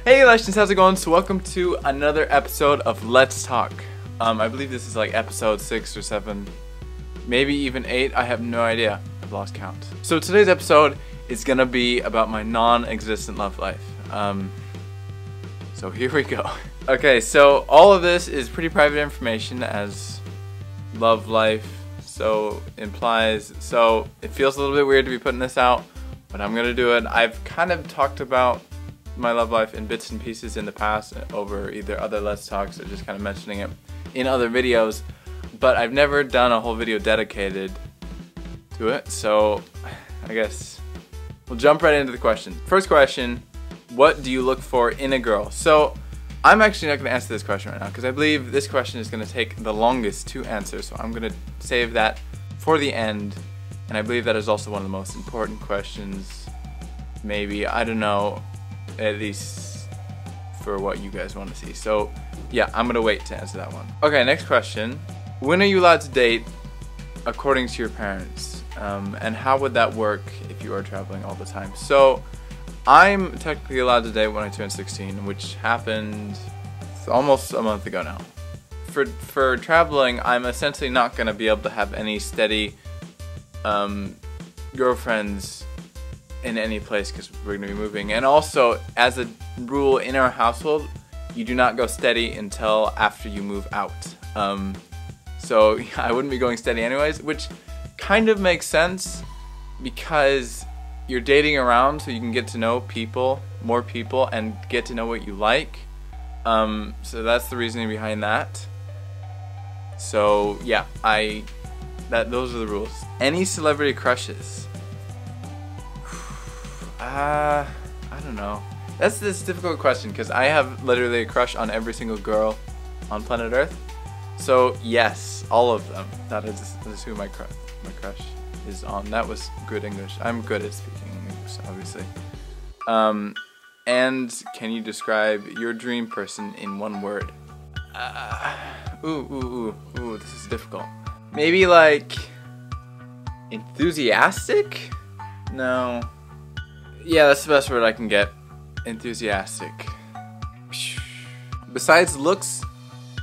Hey Legends, how's it going? So welcome to another episode of Let's Talk. I believe this is like episode 6 or 7, maybe even 8, I have no idea. I've lost count. So today's episode is gonna be about my non-existent love life. So here we go. Okay, so all of this is pretty private information as love life so implies, so it feels a little bit weird to be putting this out, but I'm gonna do it. I've kind of talked about my love life in bits and pieces in the past over either other Let's Talks or just kind of mentioning it in other videos, but I've never done a whole video dedicated to it, so I guess we'll jump right into the question. First question, what do you look for in a girl? So I'm actually not going to answer this question right now because I believe this question is going to take the longest to answer, so I'm going to save that for the end, and I believe that is also one of the most important questions, maybe, I don't know, at least for what you guys want to see. So yeah, I'm gonna wait to answer that one. Okay, next question. When are you allowed to date according to your parents? And how would that work if you are traveling all the time? So I'm technically allowed to date when I turned 16, which happened almost a month ago now. For traveling, I'm essentially not gonna be able to have any steady girlfriends in any place because we're going to be moving. And also, as a rule in our household, you do not go steady until after you move out. So I wouldn't be going steady anyways, which kind of makes sense because you're dating around so you can get to know people, more people, and get to know what you like. So that's the reasoning behind that. So yeah, those are the rules. Any celebrity crushes? I don't know. That's this difficult question because I have literally a crush on every single girl on planet Earth. So yes, all of them. That is who my crush is on. That was good English. I'm good at speaking English, obviously. And can you describe your dream person in one word? This is difficult. Maybe like enthusiastic? No. Yeah, that's the best word I can get. Enthusiastic. Besides looks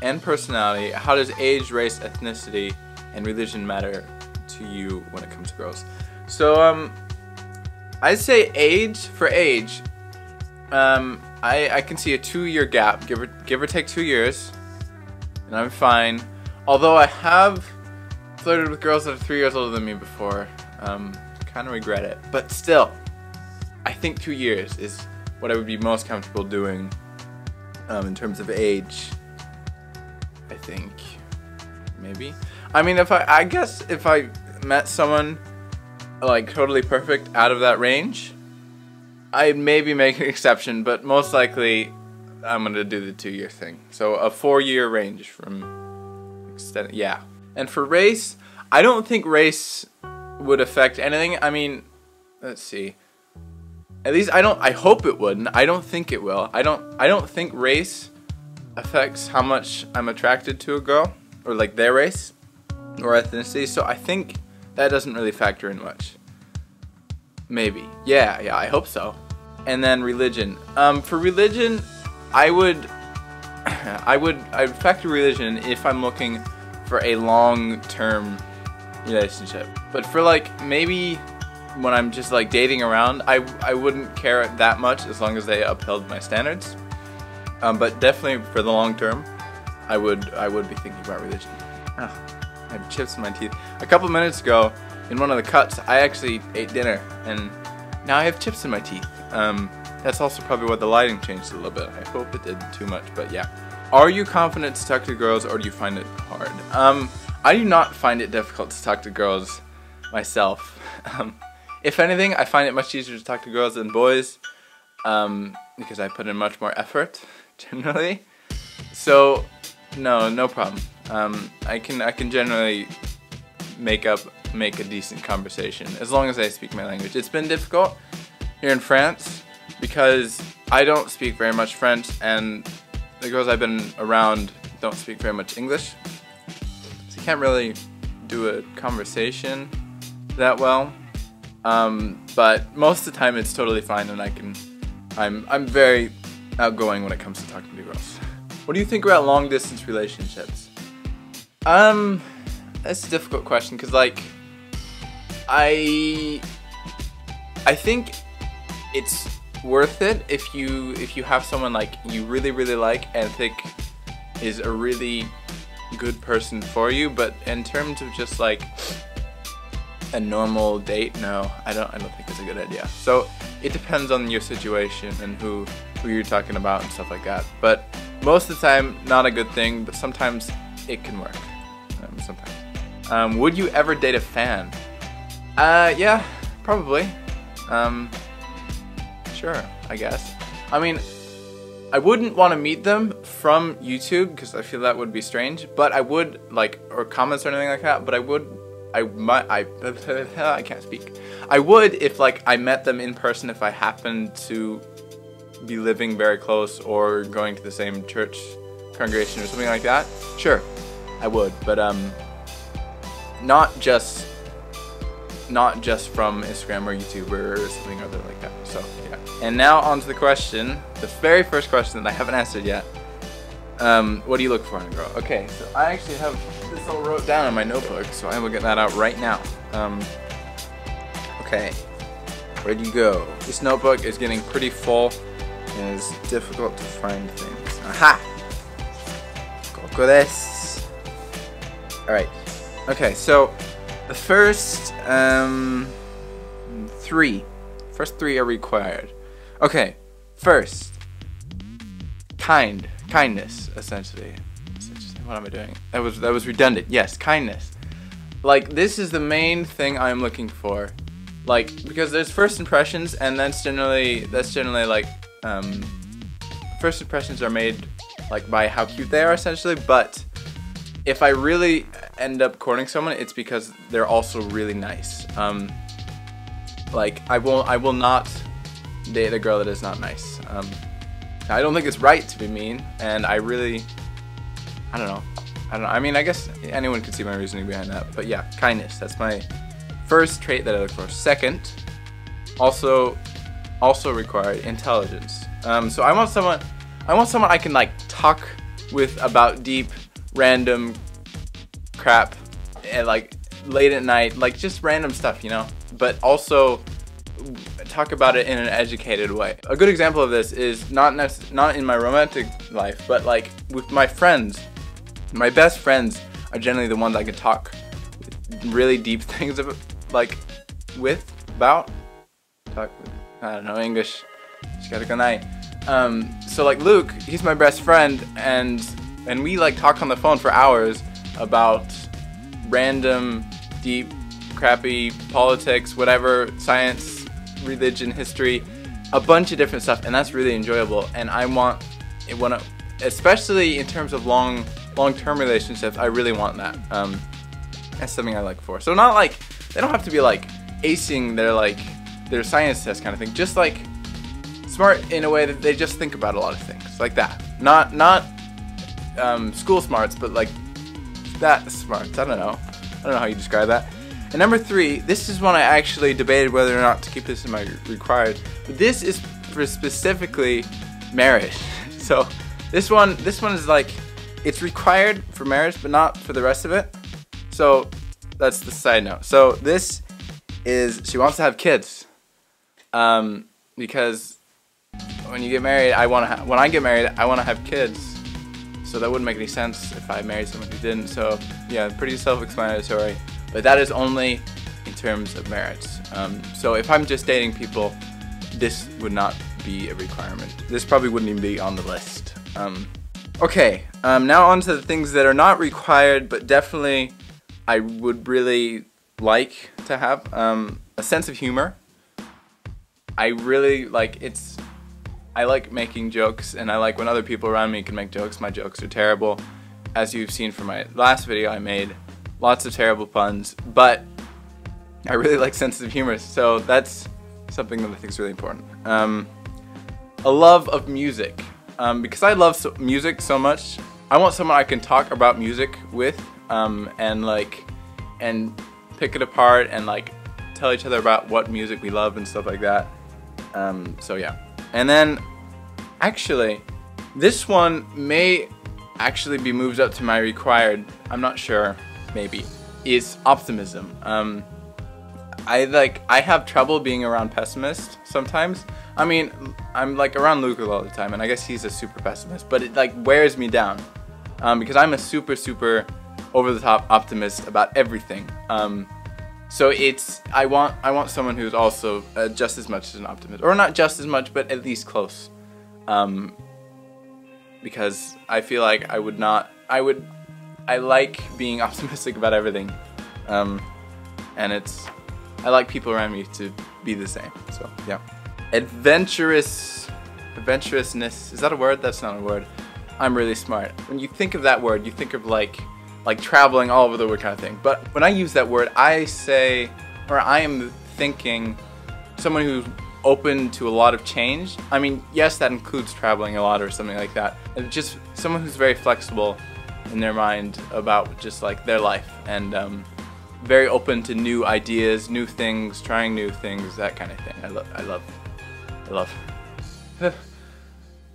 and personality, how does age, race, ethnicity, and religion matter to you when it comes to girls? So, I'd say age, for age, I can see a 2-year gap, give or take 2 years, and I'm fine. Although I have flirted with girls that are 3 years older than me before, kind of regret it, but still. I think 2 years is what I would be most comfortable doing in terms of age. I think maybe. I mean, I guess if I met someone like totally perfect out of that range, I'd maybe make an exception, but most likely I'm gonna do the 2-year thing. So a 4-year range from extent. Yeah. And for race, I don't think race would affect anything. I mean, let's see. At least I hope it wouldn't. I don't think it will. I don't think race affects how much I'm attracted to a girl, or like their race or ethnicity. So I think that doesn't really factor in much. Maybe. Yeah, I hope so. And then religion. For religion, I'd factor religion if I'm looking for a long-term relationship. But for like maybe when I'm just like dating around, I wouldn't care that much as long as they upheld my standards. But definitely for the long term, I would be thinking about religion. Oh, I have chips in my teeth. A couple minutes ago, in one of the cuts, I actually ate dinner, and now I have chips in my teeth. That's also probably why the lighting changed a little bit. I hope it didn't too much, but yeah. Are you confident to talk to girls, or do you find it hard? I do not find it difficult to talk to girls myself. If anything, I find it much easier to talk to girls than boys because I put in much more effort, generally. So, no problem. I can generally make a decent conversation as long as I speak my language. It's been difficult here in France because I don't speak very much French, and the girls I've been around don't speak very much English. So you can't really do a conversation that well. But most of the time it's totally fine, and I'm very outgoing when it comes to talking to girls. What do you think about long distance relationships? That's a difficult question because like I think it's worth it if you have someone like you really like and think is a really good person for you, but in terms of just like a normal date, no, I don't think it's a good idea. So it depends on your situation and who you're talking about and stuff like that. But most of the time, not a good thing, but sometimes it can work. Sometimes. Would you ever date a fan? Yeah, probably. Sure, I guess. I mean, I wouldn't want to meet them from YouTube because I feel that would be strange, but I would, like, or comments or anything like that, but I can't speak. I would if, like, I met them in person if I happened to be living very close or going to the same church congregation or something like that. Sure, I would, but not just from Instagram or YouTube or something other like that. So yeah. And now on to the question, the very first question that I haven't answered yet. What do you look for in a girl? Okay, so I actually have this all wrote down in my notebook, so I will get that out right now. Okay, where'd you go? This notebook is getting pretty full and it's difficult to find things. Aha! Go this. Alright. Okay, so the first three are required. Okay, first, kindness, essentially. What am I doing? That was redundant. Yes, kindness. Like, this is the main thing I'm looking for. Like, because there's first impressions, and that's generally like, first impressions are made like by how cute they are, essentially. But if I really end up courting someone, it's because they're also really nice. Like, I will not date a girl that is not nice. I don't think it's right to be mean, and I don't know. I mean, I guess anyone could see my reasoning behind that, but yeah, kindness. That's my first trait that I look for. Second, also required, intelligence. So I want someone I can like talk with about deep, random crap, and like late at night, like just random stuff, you know. But also talk about it in an educated way. A good example of this is not in my romantic life, but like with my friends. My best friends are generally the ones I can talk really deep things about, like about. I don't know English. Just gotta go night. So like Luke, he's my best friend, and we like talk on the phone for hours about random, deep, crappy politics, whatever, science, religion, history, a bunch of different stuff, and that's really enjoyable. And I want, especially in terms of long-term relationships, I really want that. That's something I like for. So not like, they don't have to be like acing their science test kind of thing. Just like smart in a way that they just think about a lot of things like that. Not school smarts, but like that smarts. I don't know how you describe that. And number 3, this is one I actually debated whether or not to keep this in my required. But this is for specifically marriage. So this one is like, it's required for marriage, but not for the rest of it. So that's the side note. So this is, she wants to have kids, because when you get married, when I get married, I want to have kids. So that wouldn't make any sense if I married someone who didn't. So yeah, pretty self-explanatory. But that is only in terms of marriage. So if I'm just dating people, this would not be a requirement. This probably wouldn't even be on the list. Okay, now on to the things that are not required, but definitely I would really like to have. A sense of humor. I really like, I like making jokes, and I like when other people around me can make jokes. My jokes are terrible. As you've seen from my last video, I made lots of terrible puns, but I really like sense of humor, so that's something that I think is really important. A love of music. Because I love music so much, I want someone I can talk about music with, and pick it apart and like tell each other about what music we love and stuff like that. So yeah. And then Actually, this one may actually be moved up to my required. I'm not sure. Maybe is optimism. I have trouble being around pessimists sometimes. I mean, I'm like around Luca all the time, and I guess he's a super pessimist, but it like wears me down because I'm a super over the top optimist about everything. So I want someone who's also just as much as an optimist, or not just as much, but at least close. Because I feel like I like being optimistic about everything, and I like people around me to be the same. So yeah, adventurousness, is that a word? That's not a word. I'm really smart. When you think of that word, you think of like traveling all over the world kind of thing. But when I use that word, I am thinking someone who's open to a lot of change. I mean, yes, that includes traveling a lot or something like that. And just someone who's very flexible in their mind about just like their life, and very open to new ideas, new things, trying new things, that kind of thing. I love.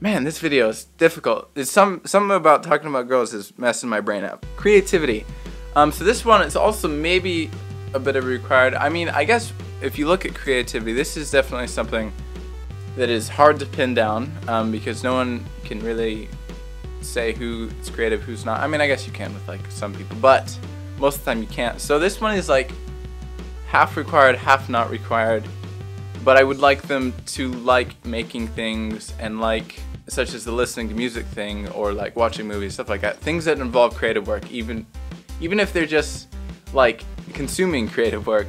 Man, this video is difficult. It's something about talking about girls is messing my brain up. Creativity. So this one is also maybe a bit of required. I mean, I guess if you look at creativity, this is definitely something that is hard to pin down because no one can really say who's creative, who's not. I mean, I guess you can with like some people, but most of the time you can't. So this one is like half required, half not required. But I would like them to like making things, and like such as the listening to music thing, or like watching movies, stuff like that. Things that involve creative work, even if they're just like consuming creative work.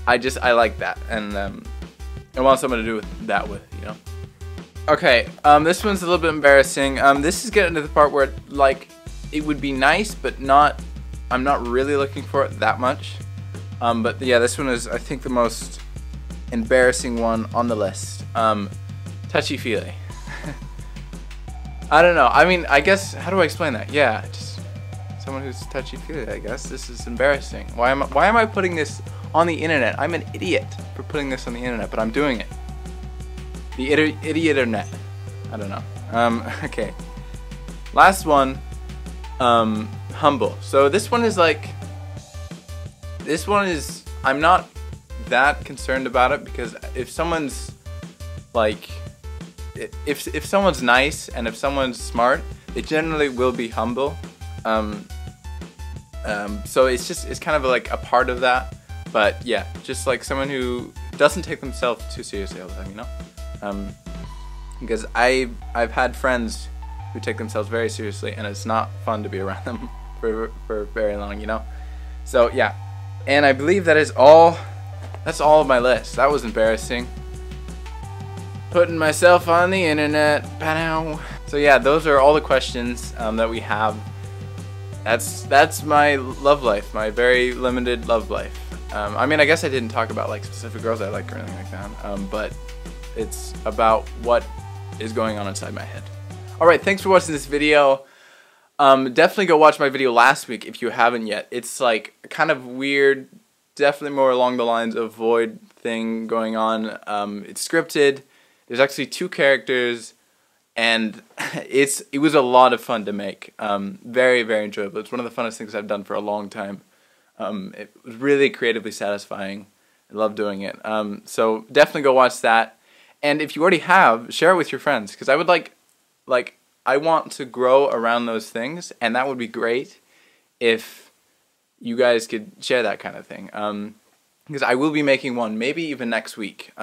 I like that, and I want someone to do that with, you know. Okay, this one's a little bit embarrassing. This is getting to the part where like it would be nice, but I'm not really looking for it that much. But yeah, this one is I think the most embarrassing one on the list. Touchy-feely. I don't know. I mean, I guess, how do I explain that? Yeah, just someone who's touchy-feely, I guess. This is embarrassing. Why am I putting this on the internet? I'm an idiot for putting this on the internet, but I'm doing it. The idiot-internet. I don't know. Okay. Last one, humble. So this one is I'm not that concerned about it, because if someone's like, if someone's nice and if someone's smart, they generally will be humble. So it's kind of like a part of that. But yeah, just like someone who doesn't take themselves too seriously all the time, you know? Because I've had friends who take themselves very seriously, and it's not fun to be around them for very long, you know? So yeah, and I believe that's all of my list. That was embarrassing. Putting myself on the internet. Ba-dow. So yeah, those are all the questions that we have. That's my love life, my very limited love life. I mean, I guess I didn't talk about like specific girls I like or anything like that, but it's about what is going on inside my head. Alright, thanks for watching this video. Definitely go watch my video last week if you haven't yet. It's like kind of weird, definitely more along the lines of Void thing going on. It's scripted. There's actually 2 characters, and it was a lot of fun to make. Very, very enjoyable. It's one of the funnest things I've done for a long time. It was really creatively satisfying. I love doing it. So definitely go watch that. And if you already have, share it with your friends, because I would I want to grow around those things, and that would be great if you guys could share that kind of thing. Because I will be making one, maybe even next week.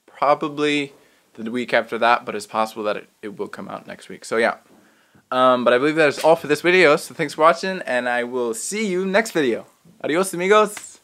Probably the week after that, but it's possible that it will come out next week. So yeah. But I believe that is all for this video, so thanks for watching, and I will see you next video. Adios, amigos!